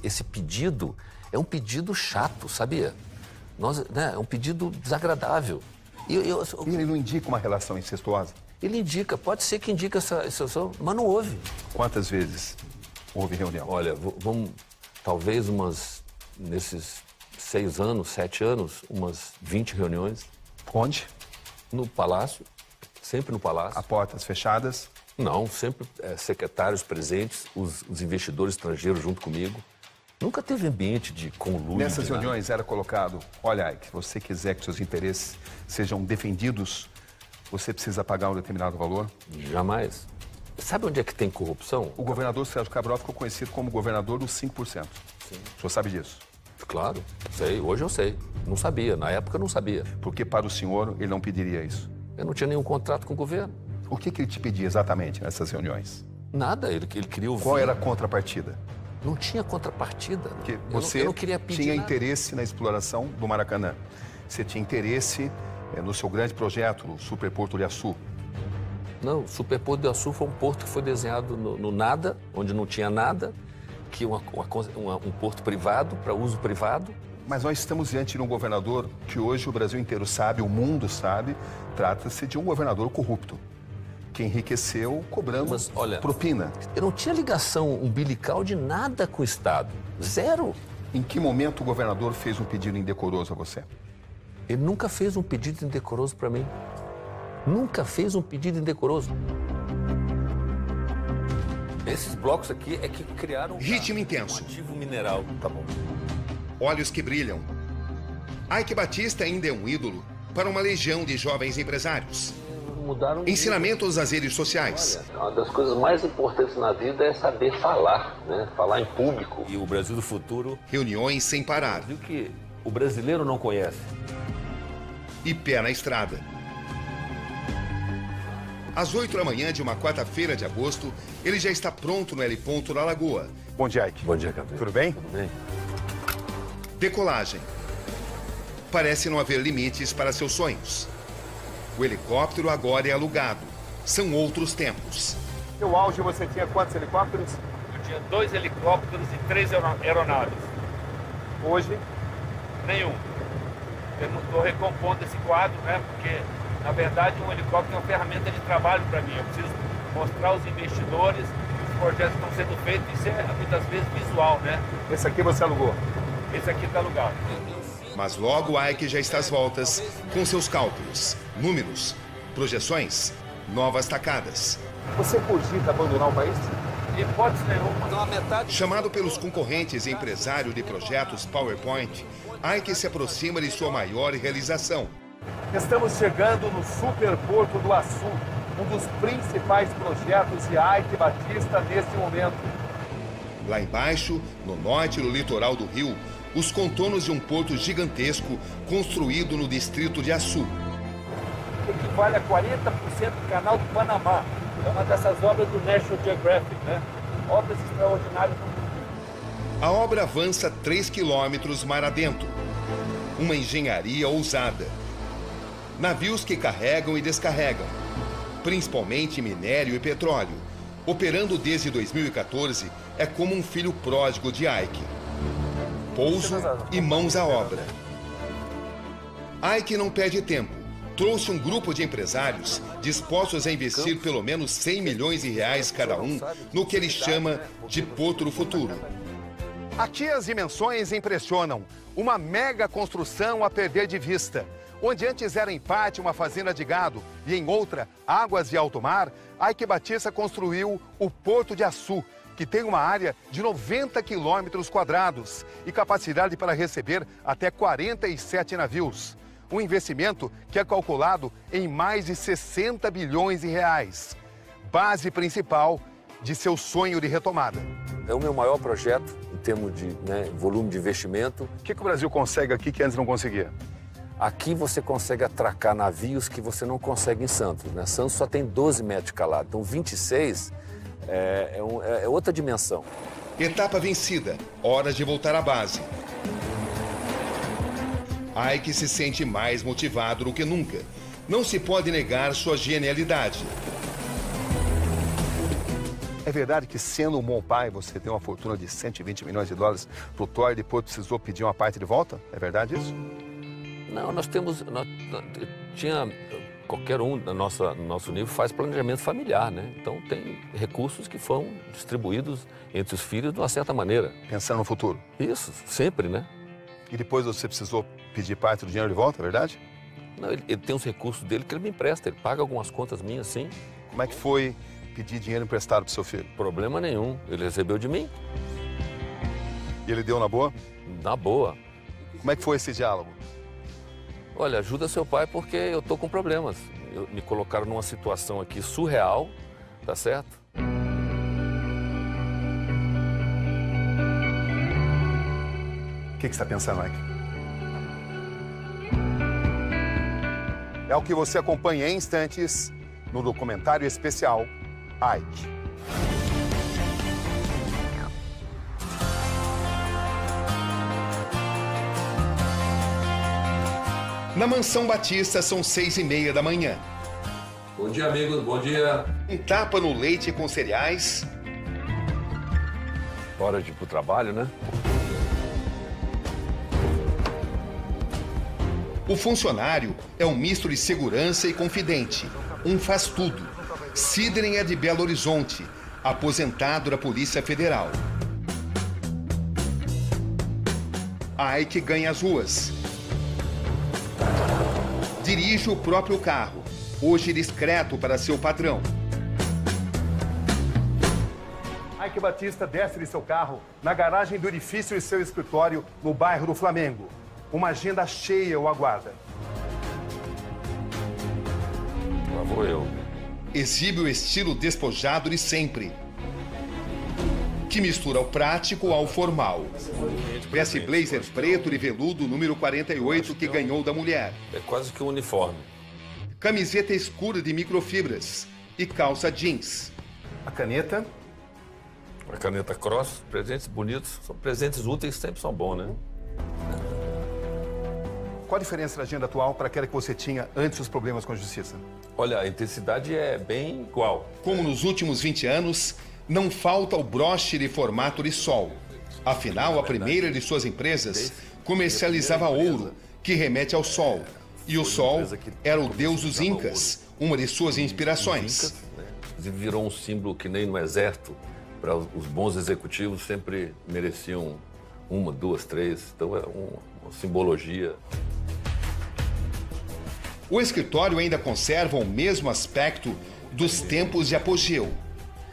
esse pedido é um pedido chato, sabia? É um pedido desagradável. E ele não indica uma relação incestuosa? Ele indica, pode ser que indique essa, mas não houve. Quantas vezes houve reunião? Olha, vamos, talvez nesses 6 anos, 7 anos, umas 20 reuniões. Onde? No Palácio, sempre no Palácio. A portas fechadas? Não, sempre secretários presentes, os investidores estrangeiros junto comigo. Nunca teve ambiente de conluio. Nessas reuniões era colocado, olha, Ike, se você quiser que seus interesses sejam defendidos, você precisa pagar um determinado valor? Jamais. Sabe onde é que tem corrupção? O governador Sérgio Cabral ficou conhecido como governador dos 5%. Sim. O senhor sabe disso? Claro, sei. Hoje eu sei. Não sabia. Na época eu não sabia. Porque para o senhor ele não pediria isso? Eu não tinha nenhum contrato com o governo. O que ele te pedia exatamente nessas reuniões? Nada. Ele queria ouvir. Qual era a contrapartida? Não tinha contrapartida. Porque você eu não queria pedir tinha nada. Interesse na exploração do Maracanã. Você tinha interesse no seu grande projeto, no Superporto de Açu. Não, o Superporto de Açu foi um porto que foi desenhado no nada, onde não tinha nada, que um porto privado, para uso privado. Mas nós estamos diante de um governador que hoje o Brasil inteiro sabe, o mundo sabe, trata-se de um governador corrupto, que enriqueceu cobrando propina. Eu não tinha ligação umbilical de nada com o Estado. Zero. Em que momento o governador fez um pedido indecoroso a você? Ele nunca fez um pedido indecoroso para mim. Nunca fez um pedido indecoroso. Esses blocos aqui é que criaram ritmo intenso. Um ativo mineral. Tá bom. Olhos que brilham. Ike Batista ainda é um ídolo para uma legião de jovens empresários. Ensinamentos nas redes sociais. Olha, uma das coisas mais importantes na vida é saber falar, né? Falar em público. E o Brasil do futuro... Reuniões sem parar. O que o brasileiro não conhece. E pé na estrada. Às 8 da manhã de uma quarta-feira de agosto, ele já está pronto no heliponto da Lagoa. Bom dia, Ike. Bom dia, Cabral. Tudo bem? Tudo bem. Decolagem. Parece não haver limites para seus sonhos. O helicóptero agora é alugado. São outros tempos. No auge você tinha quantos helicópteros? Eu tinha 2 helicópteros e 3 aeronaves. Hoje? Nenhum. Eu não estou recompondo esse quadro, né? Porque, na verdade, um helicóptero é uma ferramenta de trabalho para mim. Eu preciso mostrar aos investidores que os projetos estão sendo feitos. Isso é, muitas vezes, visual, né? Esse aqui você alugou? Esse aqui está alugado. Mas logo Ike já está às voltas com seus cálculos, números, projeções, novas tacadas. Você cogita abandonar o país? Hipótese nenhuma. Então, a metade... Chamado pelos concorrentes empresário de projetos PowerPoint, Ike se aproxima de sua maior realização. Estamos chegando no Superporto do Açu. um dos principais projetos de Ike Batista nesse momento. Lá embaixo, no norte do litoral do Rio, os contornos de um porto gigantesco construído no distrito de Açu. Equivale a 40% do canal do Panamá. É uma dessas obras do National Geographic, né? Obras extraordinárias no mundo. A obra avança 3 quilômetros mar adentro. Uma engenharia ousada. Navios que carregam e descarregam, principalmente minério e petróleo. Operando desde 2014, é como um filho pródigo de Ike. Pouso e mãos à obra. Ike não perde tempo. Trouxe um grupo de empresários dispostos a investir pelo menos 100 milhões de reais cada um no que ele chama de Porto do Futuro. Aqui as dimensões impressionam. Uma mega construção a perder de vista. Onde antes era em parte uma fazenda de gado e em outra, águas de alto mar, Ike Batista construiu o Porto de Açu, que tem uma área de 90 quilômetros quadrados e capacidade para receber até 47 navios. Um investimento que é calculado em mais de 60 bilhões de reais. Base principal de seu sonho de retomada. É o meu maior projeto em termos de volume de investimento. O que o Brasil consegue aqui que antes não conseguia? Aqui você consegue atracar navios que você não consegue em Santos, né? Santos só tem 12 metros de calado, então 26 é outra dimensão. Etapa vencida, hora de voltar à base. Ike se sente mais motivado do que nunca. Não se pode negar sua genialidade. É verdade que, sendo um bom pai, você tem uma fortuna de 120 milhões de dólares pro Thor e depois precisou pedir uma parte de volta? É verdade isso? Não, qualquer um no nosso nível faz planejamento familiar, né? Então tem recursos que foram distribuídos entre os filhos de uma certa maneira. Pensando no futuro? Isso, sempre, né? E depois você precisou pedir parte do dinheiro de volta, é verdade? Não, ele tem os recursos dele que ele me empresta, ele paga algumas contas minhas, sim. Como é que foi pedir dinheiro emprestado pro seu filho? Problema nenhum, ele recebeu de mim. E ele deu na boa? Na boa. Como é que foi esse diálogo? Olha, ajuda seu pai porque eu tô com problemas. Me colocaram numa situação aqui surreal, tá certo? O que você está pensando, Ike? É o que você acompanha em instantes no documentário especial Ike. Na Mansão Batista são 6h30 da manhã. Bom dia, amigos. Bom dia. Um tapa no leite com cereais. Hora de ir pro trabalho, né? O funcionário é um misto de segurança e confidente. Um faz tudo. Sidney é de Belo Horizonte, aposentado da Polícia Federal. Ike ganha as ruas. Dirige o próprio carro, hoje discreto para seu patrão. Ike Batista desce de seu carro na garagem do edifício de seu escritório no bairro do Flamengo. Uma agenda cheia o aguarda. Lá vou eu. Exibe o estilo despojado de sempre, que mistura o prático ao formal. Veste blazer preto de veludo número 48 que ganhou da mulher. É quase que um uniforme. Camiseta escura de microfibras e calça jeans. A caneta? A caneta Cross, presentes bonitos. São presentes úteis, sempre são bons, né? Qual a diferença da agenda atual para aquela que você tinha antes dos problemas com a justiça? Olha, a intensidade é bem igual. Como nos últimos 20 anos, não falta o broche de formato de sol. Afinal, a primeira de suas empresas comercializava ouro, que remete ao sol. E o sol era o deus dos Incas, uma de suas inspirações. Virou um símbolo que nem no exército, para os bons executivos sempre mereciam uma, duas, três. Então é uma simbologia. O escritório ainda conserva o mesmo aspecto dos tempos de apogeu.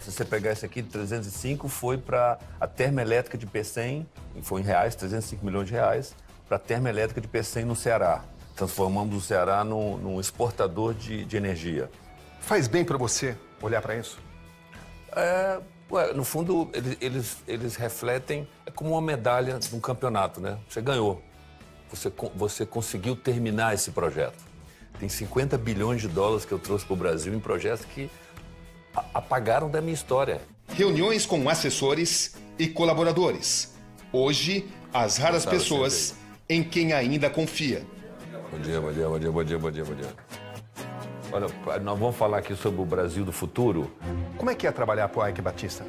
Se você pegar esse aqui de 305, foi para a termoelétrica de Pecém, foi em reais, 305 milhões de reais, para a termoelétrica de Pecém no Ceará. Transformamos o Ceará num exportador de energia. Faz bem para você olhar para isso? No fundo, eles refletem como uma medalha num campeonato, né? Você ganhou. Você conseguiu terminar esse projeto. Tem 50 bilhões de dólares que eu trouxe para o Brasil em projetos que apagaram da minha história. Reuniões com assessores e colaboradores. Hoje, as raras pessoas em quem ainda confia. Bom dia, bom dia, bom dia, bom dia, bom dia, bom dia. Olha, nós vamos falar aqui sobre o Brasil do futuro. Como é que é trabalhar para o Eike Batista?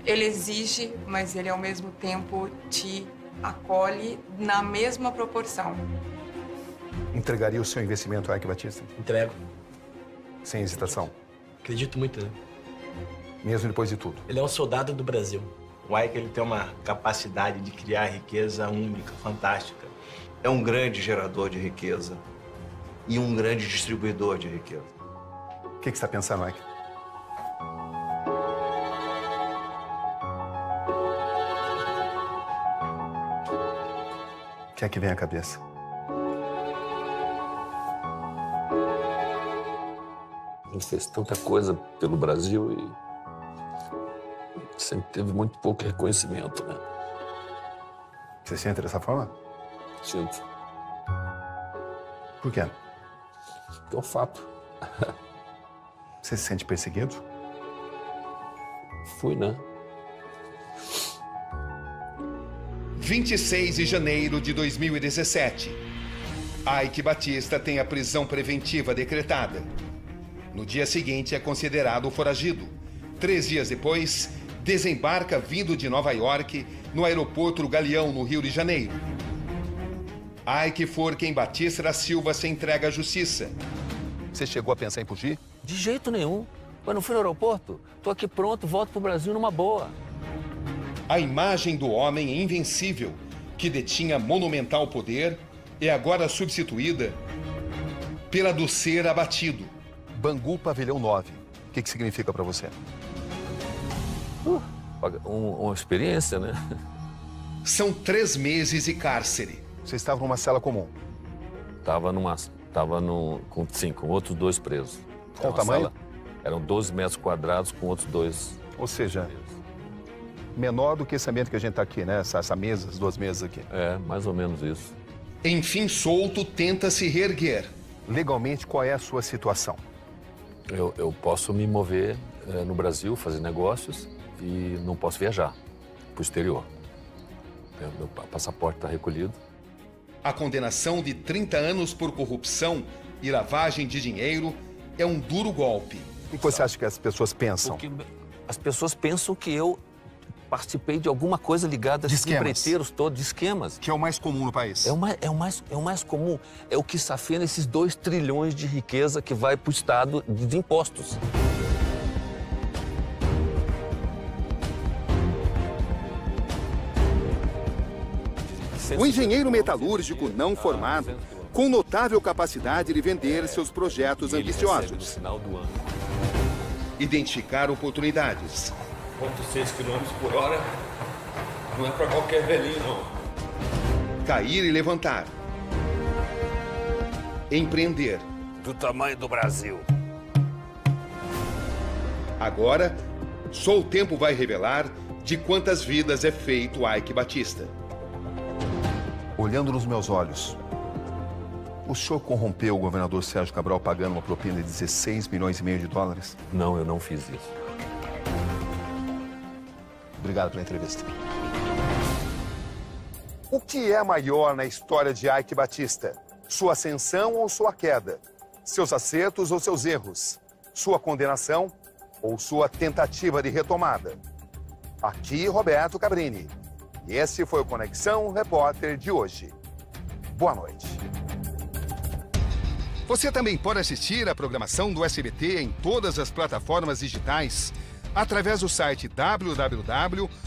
Ele exige, mas ele ao mesmo tempo te acolhe na mesma proporção. Entregaria o seu investimento ao Eike Batista? Entrego. Sem hesitação? Acredito muito nele. Mesmo depois de tudo? Ele é um soldado do Brasil. O Eike, ele tem uma capacidade de criar riqueza única, fantástica. É um grande gerador de riqueza e um grande distribuidor de riqueza. O que você está pensando, Eike? O que é que vem à cabeça? Ele fez tanta coisa pelo Brasil e sempre teve muito pouco reconhecimento, né? Você sente dessa forma? Sinto. Por quê? É um fato. Você se sente perseguido? Fui, né? 26 de janeiro de 2017. Eike Batista tem a prisão preventiva decretada. No dia seguinte é considerado foragido. 3 dias depois, desembarca vindo de Nova York no aeroporto Galeão, no Rio de Janeiro. Eike Forquem Batista da Silva se entrega à justiça. Você chegou a pensar em fugir? De jeito nenhum. Eu não fui no aeroporto. Tô aqui pronto, volto pro Brasil numa boa. A imagem do homem invencível, que detinha monumental poder, é agora substituída pela do ser abatido. Bangu Pavilhão 9. O que significa para você? Uma experiência, né? São 3 meses de cárcere. Você estava numa cela comum? Com outros 2 presos. Qual o tamanho? Eram 12 metros quadrados com outros 2. Ou seja, menor do que esse ambiente que a gente está aqui, né? Essa mesa, as 2 mesas aqui. É, mais ou menos isso. Enfim, solto, tenta se reerguer. Legalmente, qual é a sua situação? Eu posso me mover no Brasil, fazer negócios e não posso viajar para o exterior. Meu passaporte está recolhido. A condenação de 30 anos por corrupção e lavagem de dinheiro é um duro golpe. O que você acha que as pessoas pensam? Porque as pessoas pensam que eu participei de alguma coisa ligada a esses empreiteiros todos, de esquemas. Que é o mais comum no país. É o mais comum. É o que safena esses 2 trilhões de riqueza que vai para o Estado de impostos. O engenheiro metalúrgico não formado, com notável capacidade de vender seus projetos ambiciosos. Identificar oportunidades. 0,6 km/h não é para qualquer velhinho, não. Cair e levantar. Empreender. Do tamanho do Brasil. Agora, só o tempo vai revelar de quantas vidas é feito Eike Batista. Olhando nos meus olhos, o senhor corrompeu o governador Sérgio Cabral pagando uma propina de 16 milhões e meio de dólares? Não, eu não fiz isso. Obrigado pela entrevista. O que é maior na história de Eike Batista? Sua ascensão ou sua queda? Seus acertos ou seus erros? Sua condenação ou sua tentativa de retomada? Aqui, Roberto Cabrini. E esse foi o Conexão Repórter de hoje. Boa noite. Você também pode assistir a programação do SBT em todas as plataformas digitais através do site www.sbt.com.br.